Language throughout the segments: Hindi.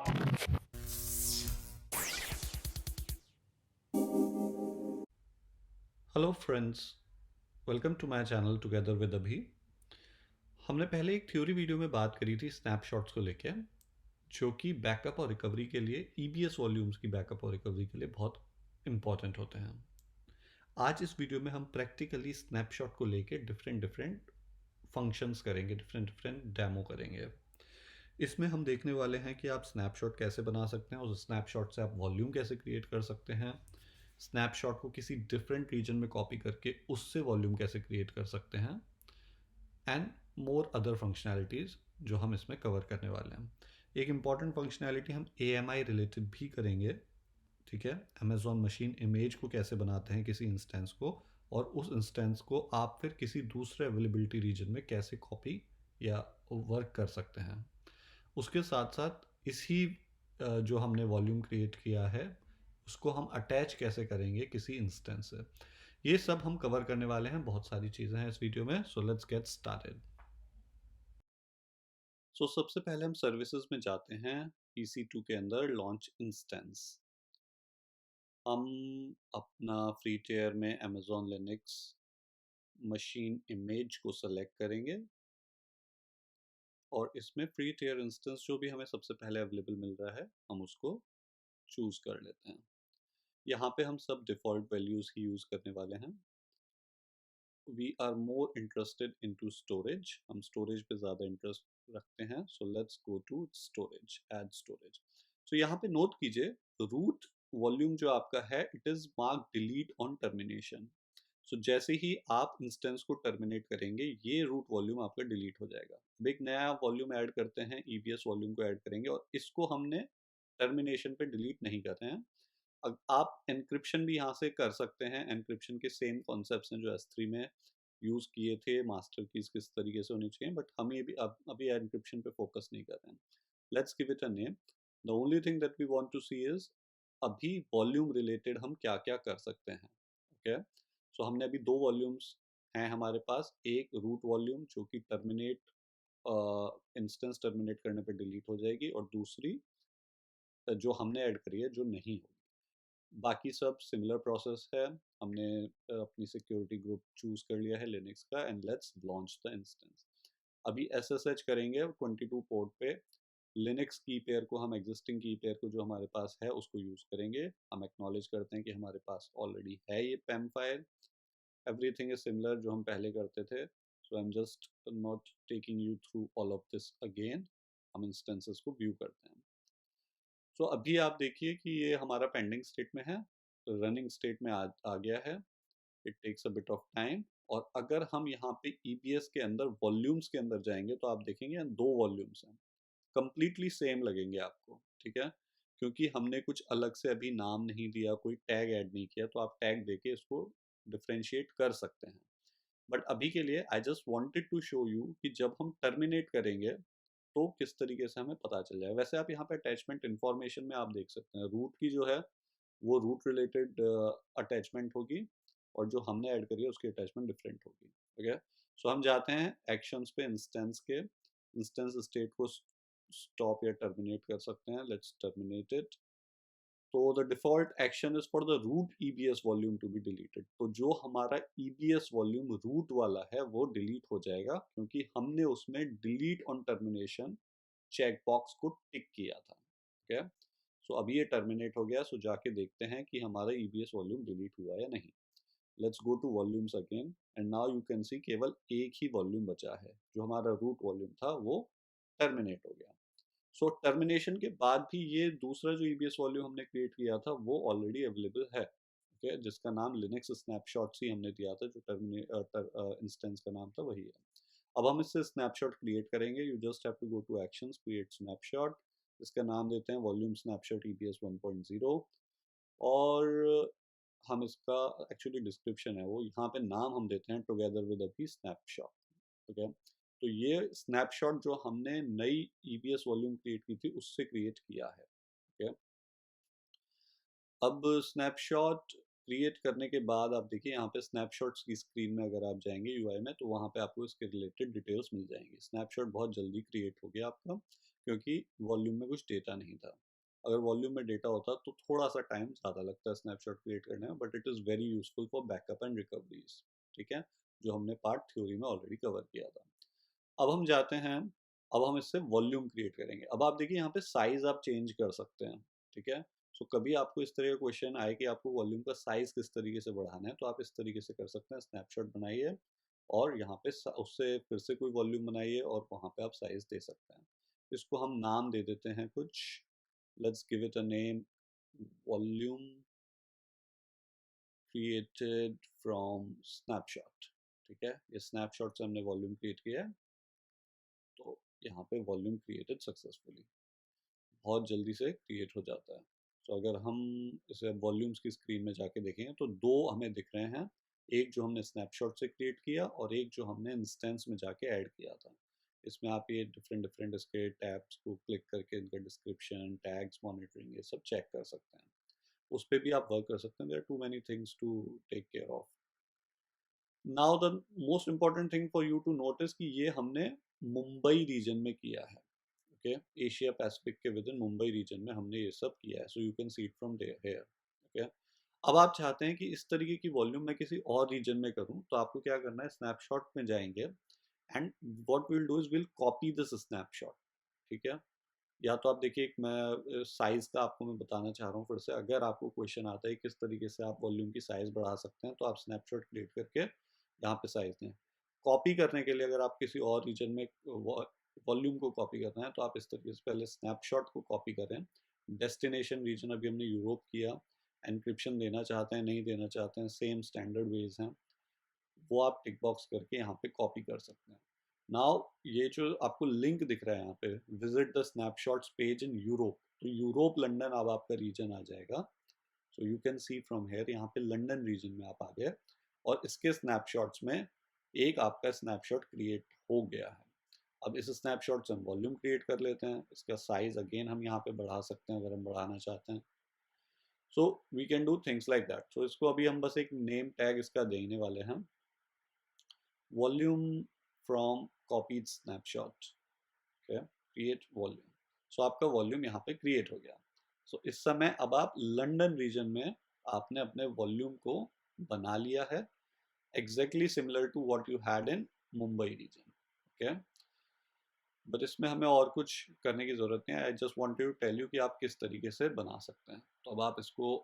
Hello friends, welcome to my channel together with अभी। हमने पहले एक थ्योरी वीडियो में बात करी थी स्नैपशॉट्स को लेके, जो कि बैकअप और रिकवरी के लिए ईबीएस वॉल्यूम्स की बैकअप और रिकवरी के लिए बहुत इंपॉर्टेंट होते हैं। आज इस वीडियो में हम प्रैक्टिकली स्नैपशॉट को लेके डिफरेंट डिफरेंट फंक्शंस करेंगे, डिफरेंट डिफरेंट डेमो करेंगे। इसमें हम देखने वाले हैं कि आप स्नैपशॉट कैसे बना सकते हैं, उस स्नैपशॉट से आप वॉल्यूम कैसे क्रिएट कर सकते हैं, स्नैपशॉट को किसी डिफरेंट रीजन में कॉपी करके उससे वॉल्यूम कैसे क्रिएट कर सकते हैं, एंड मोर अदर फंक्शनैलिटीज़ जो हम इसमें कवर करने वाले हैं। एक इम्पॉर्टेंट फंक्शनैलिटी हम AMI रिलेटेड भी करेंगे। ठीक है, अमेजॉन मशीन इमेज को कैसे बनाते हैं किसी इंस्टेंस को, और उस इंस्टेंस को आप फिर किसी दूसरे अवेलेबिलिटी रीजन में कैसे कॉपी या वर्क कर सकते हैं। उसके साथ साथ इसी जो हमने वॉल्यूम क्रिएट किया है उसको हम अटैच कैसे करेंगे किसी इंस्टेंस से, ये सब हम कवर करने वाले हैं। बहुत सारी चीज़ें हैं इस वीडियो में, सो लेट्स गेट स्टार्टेड। सो सबसे पहले हम सर्विसेज में जाते हैं। EC2 के अंदर लॉन्च इंस्टेंस, हम अपना फ्री टेयर में अमेजॉन लिनक्स मशीन इमेज को सेलेक्ट करेंगे और इसमें फ्री टेयर इंस्टेंस जो भी हमें सबसे पहले अवेलेबल मिल रहा है हम उसको चूज़ कर लेते हैं। यहाँ पे हम सब डिफ़ॉल्ट वैल्यूज़ ही यूज़ करने वाले हैं। We are more interested into storage, हम स्टोरेज पे ज़्यादा इंटरेस्ट रखते हैं। So let's go to storage, add storage. So यहाँ पे नोट कीजिए, रूट वॉल्यूम जो आपका है it is mark delete on termination. So जैसे ही आप इंस्टेंस को टर्मिनेट करेंगे ये रूट वॉल्यूम आपका डिलीट हो जाएगा। अब एक नया वॉल्यूम ऐड करते हैं, ईबीएस वॉल्यूम को ऐड करेंगे और इसको हमने टर्मिनेशन पे डिलीट नहीं कर रहे हैं। आप एनक्रिप्शन भी यहाँ से कर सकते हैं। एनक्रिप्शन के सेम कॉन्सेप्ट्स हैं जो S3 में यूज़ किए थे, मास्टर कीज किस तरीके से होनी चाहिए, बट हम ये भी अभी एनक्रिप्शन पे फोकस नहीं कर रहे हैं। Let's give it a name. The only thing that we want to see is अभी वॉल्यूम रिलेटेड हम क्या क्या कर सकते हैं। ओके, सो हमने अभी दो वॉल्यूम्स हैं हमारे पास, एक रूट वॉल्यूम जो कि टर्मिनेट इंस्टेंस टर्मिनेट करने पे डिलीट हो जाएगी, और दूसरी जो हमने ऐड करी है जो नहीं होगी। बाकी सब सिमिलर प्रोसेस है। हमने अपनी सिक्योरिटी ग्रुप चूज कर लिया है लिनक्स का, and let's launch the instance. अभी SSH करेंगे 22 पोर्ट पे। लिनक्स की पेयर को हम एग्जिस्टिंग की पेयर को जो हमारे पास है उसको यूज़ करेंगे। हम एक्नॉलेज करते हैं कि हमारे पास ऑलरेडी है ये PEM file, everything is similar जो हम पहले करते थे। So I am just not taking you through all of this again. हम इंस्टेंसेस को व्यू करते हैं। सो अभी आप देखिए कि ये हमारा पेंडिंग स्टेट में है, रनिंग स्टेट में आ गया है। It takes a bit of time. और अगर हम यहाँ पे EBS के अंदर वॉल्यूम्स के अंदर जाएंगे तो आप देखेंगे दो वॉल्यूम्स हैं, कंप्लीटली सेम लगेंगे आपको। ठीक है, क्योंकि हमने कुछ अलग से अभी नाम नहीं दिया, कोई टैग ऐड नहीं किया, तो आप टैग देके इसको डिफ्रेंशिएट कर सकते हैं। बट अभी के लिए I just wanted to show you कि जब हम टर्मिनेट करेंगे तो किस तरीके से हमें पता चल जाए। वैसे आप यहाँ पे अटैचमेंट इन्फॉर्मेशन में आप देख सकते हैं रूट की जो है वो रूट रिलेटेड अटैचमेंट होगी, और जो हमने ऐड करी है उसकी अटैचमेंट डिफरेंट होगी। ओके, सो हम जाते हैं एक्शंस पे, इंस्टेंस के इंस्टेंस स्टेट को स्टॉप या टर्मिनेट कर सकते हैं। Let's terminate it. तो the default action is for the root EBS volume to be deleted. तो जो हमारा EBS वॉल्यूम रूट वाला है वो डिलीट हो जाएगा, क्योंकि हमने उसमें delete on termination check box को टिक किया था। ठीक है, सो अभी ये टर्मिनेट हो गया। सो जाके देखते हैं कि हमारा EBS वॉल्यूम डिलीट हुआ या नहीं। Let's go to volumes again, and now you can see केवल एक ही वॉल्यूम बचा है। जो हमारा रूट वॉल्यूम था वो टर्मिनेट हो गया। सो टर्मिनेशन के बाद भी ये दूसरा जो EBS वॉल्यूम हमने क्रिएट किया था वो ऑलरेडी अवेलेबल है। ओके, जिसका नाम लिनक्स स्नैपशॉट्स ही हमने दिया था, जो इंस्टेंस का नाम था वही है। अब हम इससे स्नैपशॉट क्रिएट करेंगे। You just have to go to actions, create snapshot. इसका नाम देते हैं वॉल्यूम स्नैपशॉट EBS 1.0। और हम इसका एक्चुअली डिस्क्रिप्शन है वो, यहाँ पे नाम हम देते हैं टुगेदर विद अभी स्नैपशॉट। ओके, तो ये स्नैपशॉट जो हमने नई EBS वॉल्यूम क्रिएट की थी उससे क्रिएट किया है। ओके, अब स्नैपशॉट क्रिएट करने के बाद आप देखिए यहाँ पे स्नैपशॉट्स की स्क्रीन में अगर आप जाएंगे यूआई में, तो वहाँ पे आपको इसके रिलेटेड डिटेल्स मिल जाएंगी। स्नैपशॉट बहुत जल्दी क्रिएट हो गया आपका, क्योंकि वॉल्यूम में कुछ डेटा नहीं था। अगर वॉल्यूम में डेटा होता तो थोड़ा सा टाइम ज़्यादा लगता है स्नैपशॉट क्रिएट करने में, but it is very useful for backup and recoveries. ठीक है, जो हमने पार्ट थ्योरी में ऑलरेडी कवर किया था। अब हम जाते हैं, अब हम इससे वॉल्यूम क्रिएट करेंगे। अब आप देखिए यहाँ पे साइज आप चेंज कर सकते हैं। ठीक है, सो कभी आपको इस तरह का क्वेश्चन आए कि आपको वॉल्यूम का साइज किस तरीके से बढ़ाना है, तो आप इस तरीके से कर सकते हैं। स्नैपशॉट बनाइए और यहाँ पे उससे फिर से कोई वॉल्यूम बनाइए और वहाँ पे आप साइज दे सकते हैं। इसको हम नाम दे देते हैं कुछ, let's give it a name, volume created from snapshot. ठीक है, ये स्नैपशॉट से हमने वॉल्यूम क्रिएट किया है, तो यहाँ पे वॉल्यूम क्रिएटेड सक्सेसफुली, बहुत जल्दी से क्रिएट हो जाता है। तो अगर हम इसे वॉल्यूम्स की स्क्रीन में जाके देखेंगे तो दो हमें दिख रहे हैं, एक जो हमने स्नैपशॉट से क्रिएट किया और एक जो हमने इंस्टेंस में जाके ऐड किया था। इसमें आप ये डिफरेंट डिफरेंट इसके टैब्स को क्लिक करके इनका डिस्क्रिप्शन, टैग्स, मॉनिटरिंग, ये सब चेक कर सकते हैं। उस पर भी आप वर्क कर सकते हैं। There are too many things to take care of. Now the most important thing for you to notice कि ये हमने मुंबई रीजन में किया है। ओके, एशिया पैसिफिक के विद इन मुंबई रीजन में हमने ये सब किया है। So you can see it from there here. Okay, अब आप चाहते हैं कि इस तरीके की वॉल्यूम मैं किसी और रीजन में करूं, तो आपको क्या करना है, स्नैपशॉट में जाएंगे and what will do is will copy this snapshot. ठीक है, या तो आप देखिए, मैं साइज़ का आपको मैं बताना चाह रहा हूँ फिर से। अगर आपको क्वेश्चन आता है किस तरीके से आप वॉल्यूम की साइज़ बढ़ा सकते हैं, तो आप स्नैपशॉट क्रिएट करके यहाँ पे साइज़ दें। कॉपी करने के लिए अगर आप किसी और रीजन में वॉल्यूम को कॉपी करना है, तो आप इस तरीके से पहले स्नैपशॉट को कॉपी करें। डेस्टिनेशन रीजन अभी हमने यूरोप किया। एन्क्रिप्शन देना चाहते हैं, नहीं देना चाहते हैं, सेम स्टैंडर्ड वेज हैं, वो आप टिक बॉक्स करके यहाँ पे कॉपी कर सकते हैं। नाउ ये जो आपको लिंक दिख रहा है यहाँ पे, visit the snapshots page in Europe, तो यूरोप लंदन अब आपका रीजन आ जाएगा। सो you can C from here, यहाँ पे लंदन रीजन में आप आ गए और इसके स्नैपशॉट्स में एक आपका स्नैपशॉट क्रिएट हो गया है। अब इस स्नैपशॉट से हम वॉल्यूम क्रिएट कर लेते हैं। इसका साइज अगेन हम यहाँ पे बढ़ा सकते हैं अगर हम बढ़ाना चाहते हैं। So we can do things like that. So इसको अभी हम बस एक नेम टैग इसका देने वाले हैं, volume from copied snapshot. Okay, create volume. So आपका वॉल्यूम यहाँ पे क्रिएट हो गया। सो इस समय अब आप लंदन रीजन में आपने अपने वॉल्यूम को बना लिया है, exactly similar to what you had in Mumbai region. Okay, but इसमें हमें और कुछ करने की ज़रूरत नहीं है। I just want to tell you कि आप किस तरीके से बना सकते हैं। तो अब आप इसको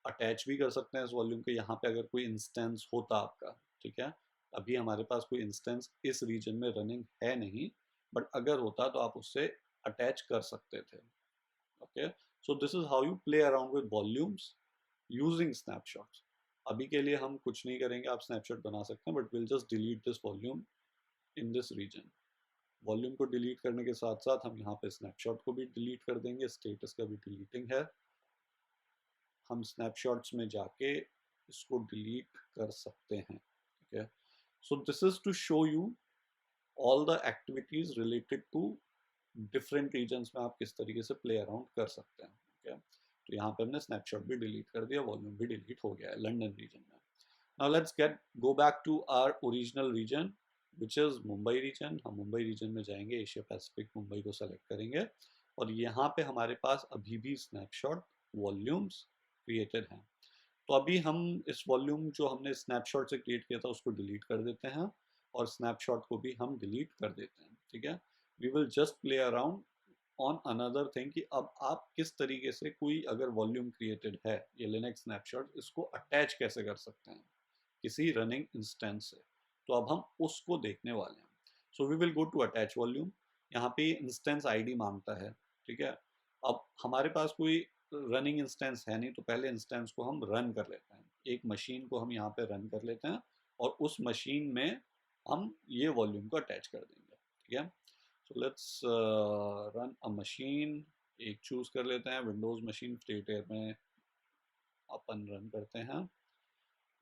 अटैच भी कर सकते हैं इस वॉल्यूम के, यहाँ पे अगर कोई इंस्टेंस होता आपका। ठीक है, अभी हमारे पास कोई इंस्टेंस इस रीजन में रनिंग है नहीं, बट अगर होता तो आप उससे अटैच कर सकते थे। Okay, so this is how you play around with volumes using snapshots. अभी के लिए हम कुछ नहीं करेंगे, आप स्नैपशॉट बना सकते हैं, but will just delete this volume in this region. Volume को डिलीट करने के साथ साथ हम यहाँ पे स्नैपशॉट को भी डिलीट कर देंगे, स्टेटस का भी डिलीटिंग है। हम स्नैपशॉट्स में जाके इसको डिलीट कर सकते हैं। ठीक है, so this is to show you all the activities related to different regions में आप किस तरीके से प्ले अराउंड कर सकते हैं। ठीक है, तो यहाँ पे हमने स्नैपशॉट भी डिलीट कर दिया, वॉल्यूम भी डिलीट हो गया है लंदन रीजन में। Now let's go back to our original region which is Mumbai region. हम मुंबई रीजन में जाएंगे, एशिया पैसिफिक मुंबई को सेलेक्ट करेंगे और यहाँ पे हमारे पास अभी भी स्नैपशॉट वॉल्यूम्स क्रिएटेड हैं। तो अभी हम इस वॉल्यूम जो हमने स्नैपशॉट से क्रिएट किया था उसको डिलीट कर देते हैं और स्नैपशॉट को भी हम डिलीट कर देते हैं। ठीक है, we will just play around on another thing कि अब आप किस तरीके से कोई अगर वॉल्यूम क्रिएटेड है, ये लिनक्स स्नैपशॉट, इसको अटैच कैसे कर सकते हैं किसी रनिंग इंस्टेंस से। तो अब हम उसको देखने वाले हैं। So we will go to attach volume. यहाँ पे इंस्टेंस आईडी मांगता है। ठीक है, अब हमारे पास कोई रनिंग इंस्टेंस है नहीं, तो पहले इंस्टेंस को हम रन कर लेते हैं। एक मशीन को हम यहाँ पे रन कर लेते हैं और उस मशीन में हम ये वॉल्यूम को अटैच कर देंगे। ठीक है, so let's run a machine. एक चूज कर लेते हैं, विंडोज मशीन फ्री टायर में अपन रन करते हैं।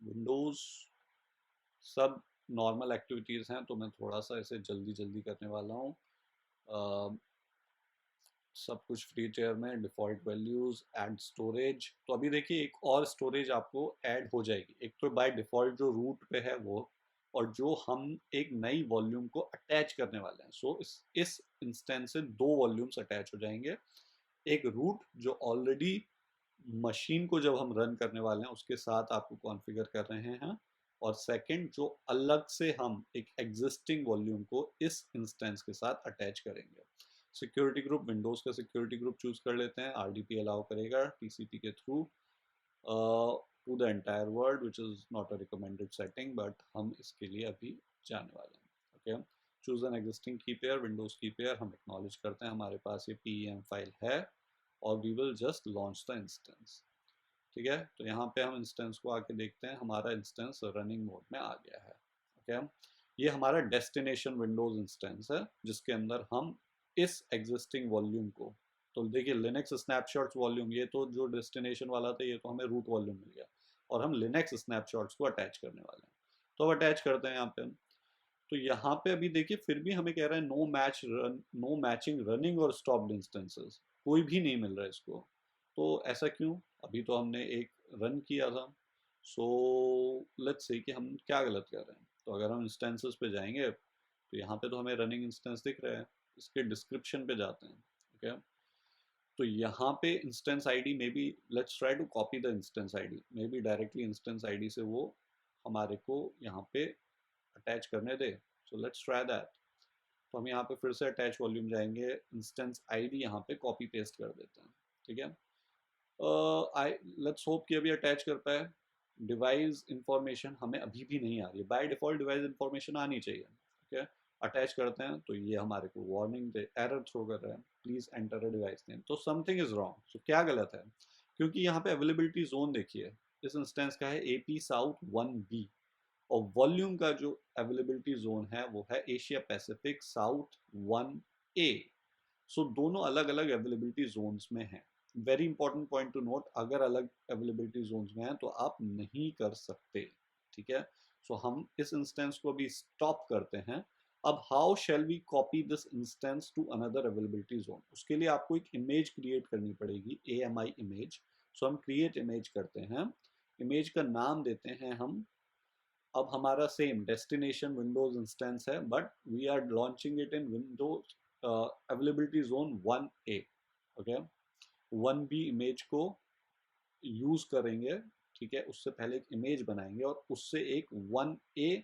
विंडोज सब नॉर्मल एक्टिविटीज़ हैं, तो मैं थोड़ा सा इसे जल्दी जल्दी करने वाला हूँ। सब कुछ फ्री टियर में, डिफ़ॉल्ट वैल्यूज़, ऐड स्टोरेज। तो अभी देखिए एक और स्टोरेज आपको ऐड हो जाएगी। एक तो बाय डिफ़ॉल्ट जो रूट पे है वो, और जो हम एक नई वॉल्यूम को अटैच करने वाले हैं। सो इस इंस्टेंस से 2 वॉल्यूम्स अटैच हो जाएंगे। एक रूट जो ऑलरेडी मशीन को जब हम रन करने वाले हैं उसके साथ आपको कॉन्फ़िगर कर रहे हैं, और सेकंड जो अलग से हम एक एग्जिस्टिंग वॉल्यूम को इस इंस्टेंस के साथ अटैच करेंगे। सिक्योरिटी ग्रुप, विंडोज़ का सिक्योरिटी ग्रुप चूज कर लेते हैं। आरडीपी अलाउ करेगा टीसीपी के through to the entire world, which is not a recommended setting, but हम इसके लिए अभी जाने वाले हैं। Okay, choose an existing key pair, Windows key pair हम एक्नॉलेज करते हैं, हमारे पास ये PEM फाइल है, और we will just launch the instance. ठीक है, तो यहाँ पे हम इंस्टेंस को आके देखते हैं, हमारा इंस्टेंस रनिंग मोड में आ गया है। ओके, ये हमारा डेस्टिनेशन विंडोज इंस्टेंस है जिसके अंदर हम इस एग्जिस्टिंग वॉल्यूम को, तो देखिए लिनक्स स्नैपशॉट्स वॉल्यूम, ये तो जो डेस्टिनेशन वाला था ये तो हमें रूट वॉल्यूम मिल गया, और हम लिनक्स स्नैपशॉट्स को अटैच करने वाले हैं। तो अब अटैच करते हैं यहाँ पे। तो यहाँ पे अभी देखिए फिर भी हमें कह रहा है नो मैचिंग रनिंग और स्टॉप्ड इंस्टेंसेस, कोई भी नहीं मिल रहा है इसको। तो ऐसा क्यों? अभी तो हमने एक रन किया था। सो लेट्स से कि हम क्या गलत कर रहे हैं। तो अगर हम इंस्टेंसेस पे जाएंगे तो यहाँ पे तो हमें रनिंग इंस्टेंस दिख रहा है। इसके डिस्क्रिप्शन पे जाते हैं। ओके, तो यहाँ पे इंस्टेंस आईडी में बी, let's try to copy the instance ID, may be directly instance ID से वो हमारे को यहाँ पे अटैच करने दे। So let's try that. तो हम यहाँ पे फिर से अटैच वॉल्यूम जाएंगे, इंस्टेंस आईडी यहाँ पे कॉपी पेस्ट कर देते हैं। ठीक है, आई लेट्स होप कि अभी अटैच कर पाए। डिवाइस इंफॉर्मेशन हमें अभी भी नहीं आ रही है, बाय डिफॉल्ट डिवाइस इंफॉर्मेशन आनी चाहिए। ठीक है, अटैच करते हैं तो ये हमारे को वार्निंग दे, एरर थ्रो कर रहा है, please enter a device name. तो समथिंग इज रॉन्ग। सो क्या गलत है? क्योंकि यहाँ पे अवेलेबिलिटी जोन देखिए इस इंस्टेंस का है AP साउथ 1B, और वॉल्यूम का जो अवेलेबिलिटी जोन है वो है एशिया पैसिफिक साउथ 1A। सो दोनों अलग अलग अवेलेबिलिटी जोन्स में हैं। Very important point two note, अगर अलग अवेलेबिलिटी जोन्स में हैं तो आप नहीं कर सकते। ठीक है, सो हम इस इंस्टेंस को अभी स्टॉप करते हैं। अब how shall we copy this instance to another availability zone? उसके लिए आपको एक इमेज क्रिएट करनी पड़ेगी, AMI इमेज। सो हम क्रिएट इमेज करते हैं, इमेज का नाम देते हैं हम, अब हमारा सेम डेस्टिनेशन विंडोज इंस्टेंस है, but we are launching it in Windows availability zone 1A। Okay, 1B image को यूज करेंगे। ठीक है, उससे पहले एक इमेज बनाएंगे और उससे एक 1A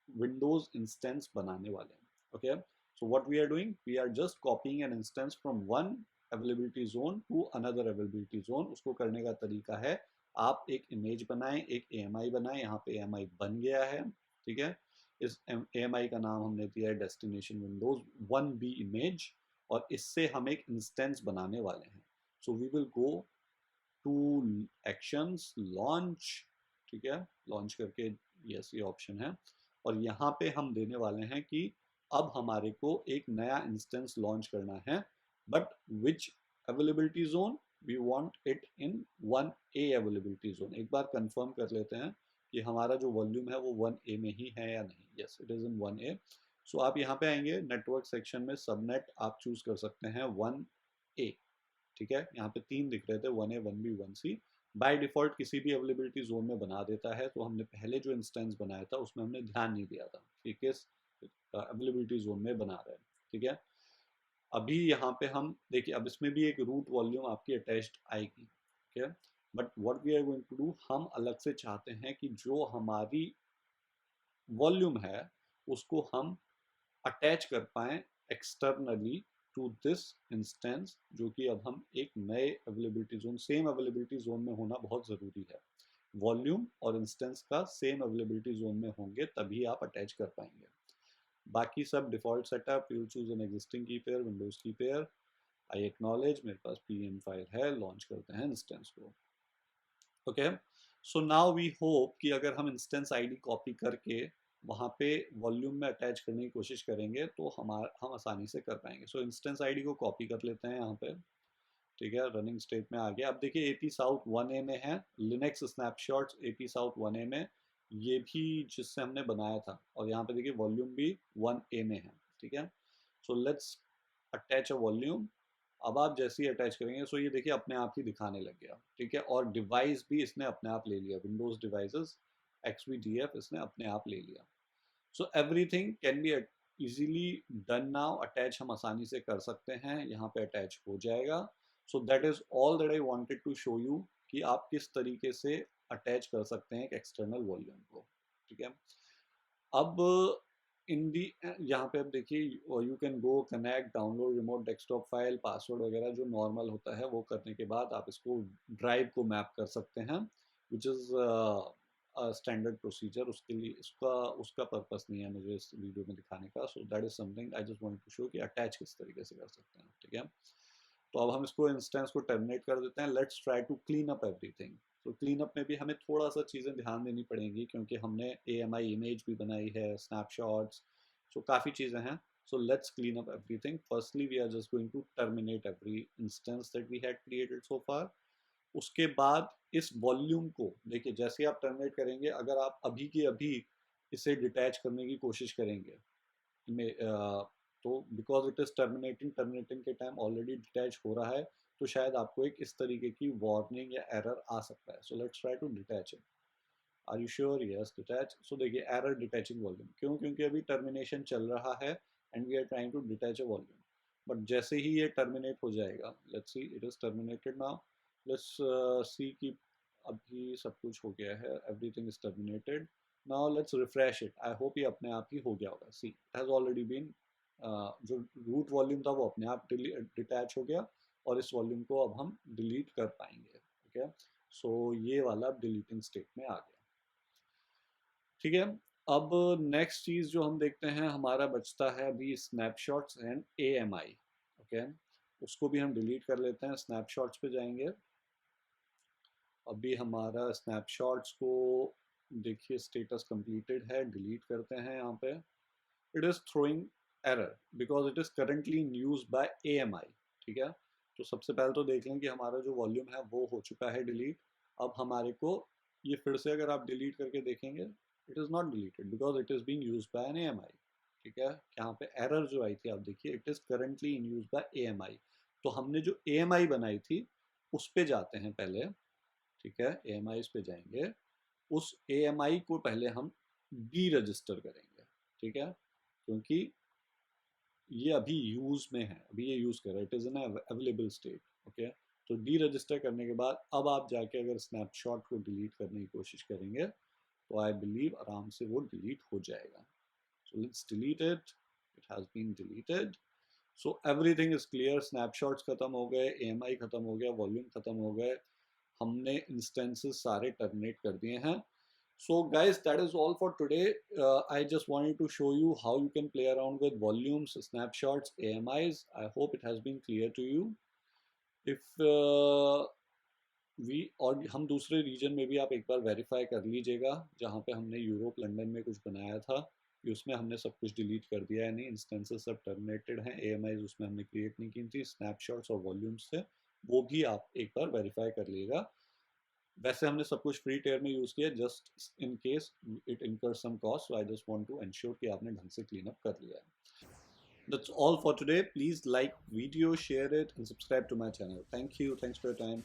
विंडोज इंस्टेंस बनाने वाले हैं। Okay, so what we are doing, we are just copying an instance from one availability zone to another availability zone. उसको करने का तरीका है, आप एक इमेज बनाएं, एक AMI बनाएं। यहाँ पे AMI बन गया है। ठीक है, इस AMI का नाम हमने दिया है डेस्टिनेशन विंडोज 1B इमेज, और इससे हम एक इंस्टेंस बनाने वाले हैं। So we will go to actions, launch. ठीक है, लॉन्च करके यस ये ऑप्शन है, और यहाँ पे हम देने वाले हैं कि अब हमारे को एक नया इंस्टेंस लॉन्च करना है, but which availability zone, we want it in 1A availability zone. एक बार कंफर्म कर लेते हैं कि हमारा जो वॉल्यूम है वो 1A में ही है या नहीं। Yes, it is in 1A। सो आप यहाँ पे आएंगे, नेटवर्क सेक्शन में सबनेट आप चूज कर सकते हैं 1A। ठीक है, यहाँ पे 3 दिख रहे थे, 1A 1B 1C। By default किसी भी अवेलेबिलिटी जोन में बना देता है, तो हमने पहले जो इंस्टेंस बनाया था उसमें हमने ध्यान नहीं दिया था कि किस अवेलेबिलिटी जोन में बना रहे हैं। ठीक है, अभी यहाँ पे हम देखिए, अब इसमें भी एक रूट वॉल्यूम आपकी अटैच्ड आएगी। ठीक है, but what we are going to do, हम अलग से चाहते हैं कि जो हमारी वॉल्यूम है उसको हम अटैच कर पाएँ एक्सटर्नली टू दिस इंस्टेंस, जो कि अब हम एक नए availability zone, same availability zone में होना बहुत ज़रूरी है। वॉल्यूम और इंस्टेंस का सेम अवेलेबिलिटी जोन में होंगे तभी आप अटैच कर पाएंगे। बाकी सब default setup, you choose an existing key pair, Windows key pair, I acknowledge, मेरे पास PEM फाइल है, लॉन्च करते हैं इंस्टेंस को। Okay, so now we hope कि अगर हम इंस्टेंस आईडी कॉपी करके वहाँ पे वॉल्यूम में अटैच करने की कोशिश करेंगे तो हम आसानी से कर पाएंगे। सो इंस्टेंस आईडी को कॉपी कर लेते हैं यहाँ पे। ठीक है, रनिंग स्टेट में आ गया। अब देखिए AP साउथ 1A में है, Linux snapshots AP south 1A में, ये भी जिससे हमने बनाया था, और यहाँ पे देखिए वॉल्यूम भी 1A में है। ठीक है, so let's attach a volume. अब आप जैसे ही अटैच करेंगे सो ये देखिए अपने आप ही दिखाने लग गया, ठीक है। और डिवाइस भी इसने अपने आप ले लिया, विंडोज़ डिवाइसेस XVDF इसने अपने आप ले लिया। So everything can be easily done now, attach हम आसानी से कर सकते हैं, यहाँ पे अटैच हो जाएगा। So that is all that I wanted to show you कि आप किस तरीके से अटैच कर सकते हैं एक एक्सटर्नल वॉल्यूम को, ठीक है। अब इन दी यहाँ पे अब देखिए you can go connect download remote desktop file password वगैरह जो नॉर्मल होता है वो करने के बाद आप इसको ड्राइव को मैप कर सकते हैं, विच इज़ स्टैंडर्ड प्रोसीजर। उसके लिए उसका उसका पर्पस नहीं है मुझे इस वीडियो में दिखाने का। So that is something I just want to show कि अटैच किस तरीके से कर सकते हैं, ठीक है। तो अब हम इसको इंस्टेंस को टर्मिनेट कर देते हैं। Let's try to clean up everything. तो क्लीन अप में भी हमें थोड़ा सा चीज़ें ध्यान देनी पड़ेंगी क्योंकि हमने AMI इमेज भी बनाई है, स्नैपशॉट्स, सो काफ़ी चीज़ें हैं। So let's clean up everything. Firstly we are just going to terminate every instance that we had created so far. उसके बाद इस वॉल्यूम को देखिए, जैसे आप टर्मिनेट करेंगे, अगर आप अभी के अभी इसे डिटैच करने की कोशिश करेंगे में तो बिकॉज इट इज़ टर्मिनेटिंग के टाइम ऑलरेडी डिटैच हो रहा है, तो शायद आपको एक इस तरीके की वार्निंग या एरर आ सकता है। So let's try to detach it. Are you sure? Yes, detach. So देखिए एरर डिटैचिंग वॉल्यूम, क्यों? क्योंकि अभी टर्मिनेशन चल रहा है and we are trying to detach a volume. But जैसे ही ये टर्मिनेट हो जाएगा, let's see it is terminated now. Let's see कि अभी सब कुछ हो गया है, everything is terminated. Now let's refresh it. I hope ये अपने आप ही हो गया होगा। See it has already been, जो रूट वॉल्यूम था वो अपने आप डिटैच हो गया और इस वॉल्यूम को अब हम डिलीट कर पाएंगे, ठीक है। सो ये वाला डिलीटिंग स्टेट में आ गया, ठीक है। अब नेक्स्ट चीज़ जो हम देखते हैं, हमारा बचता है अभी स्नैपशॉट्स एंड AMI, ओके। उसको भी हम डिलीट कर लेते हैं। स्नैपशॉट्स पे जाएंगे। अभी हमारा स्नैपशॉट्स को देखिए स्टेटस कंप्लीटेड है, डिलीट करते हैं यहाँ पे। It is throwing error because it is currently in use by AMI, ठीक है। तो सबसे पहले तो देख लें कि हमारा जो वॉल्यूम है वो हो चुका है डिलीट। अब हमारे को ये फिर से अगर आप डिलीट करके देखेंगे, it is not deleted because it is being used by an AMI, ठीक है। यहाँ पे एरर जो आई थी आप देखिए, it is currently in use by AMI। तो हमने जो AMI बनाई थी उस पे जाते हैं पहले, ठीक है। AMI पे जाएंगे, उस AMI को पहले हम डी रजिस्टर करेंगे, ठीक है। क्योंकि ये अभी यूज में है, अभी ये यूज कर रहा है, it is in available state, okay. तो डी रजिस्टर करने के बाद अब आप जाके अगर स्नैपशॉट को डिलीट करने की कोशिश करेंगे तो आई बिलीव आराम से वो डिलीट हो जाएगा। So let's delete it. It has been deleted. So everything is clear. Snapshots खत्म हो गए, AMI खत्म हो गया, वॉल्यूम खत्म हो गए, हमने इंस्टेंसेस सारे टर्मिनेट कर दिए हैं। So guys, that is all for today. I just wanted to show you how you can play around with volumes, snapshots, AMIs. I hope it has been clear to you. If we और हम दूसरे रीजन में भी आप एक बार वेरीफाई कर लीजिएगा, जहाँ पे हमने यूरोप लंदन में कुछ बनाया था कि उसमें हमने सब कुछ डिलीट कर दिया है, नहीं इंस्टेंसेस सब टर्मिनेटेड हैं, AMIs उसमें हमने क्रिएट नहीं की थी, स्नैपशॉट्स और वॉल्यूम्स थे, वो भी आप एक बार वेरीफाई कर लीजिएगा। वैसे हमने सब कुछ फ्री टेयर में यूज़ किया, just in case it incur some cost, so I just want to ensure कि आपने ढंग से क्लीन अप कर लिया है। That's all for today. Please like video, share it and subscribe to my channel. Thank you, thanks for your time.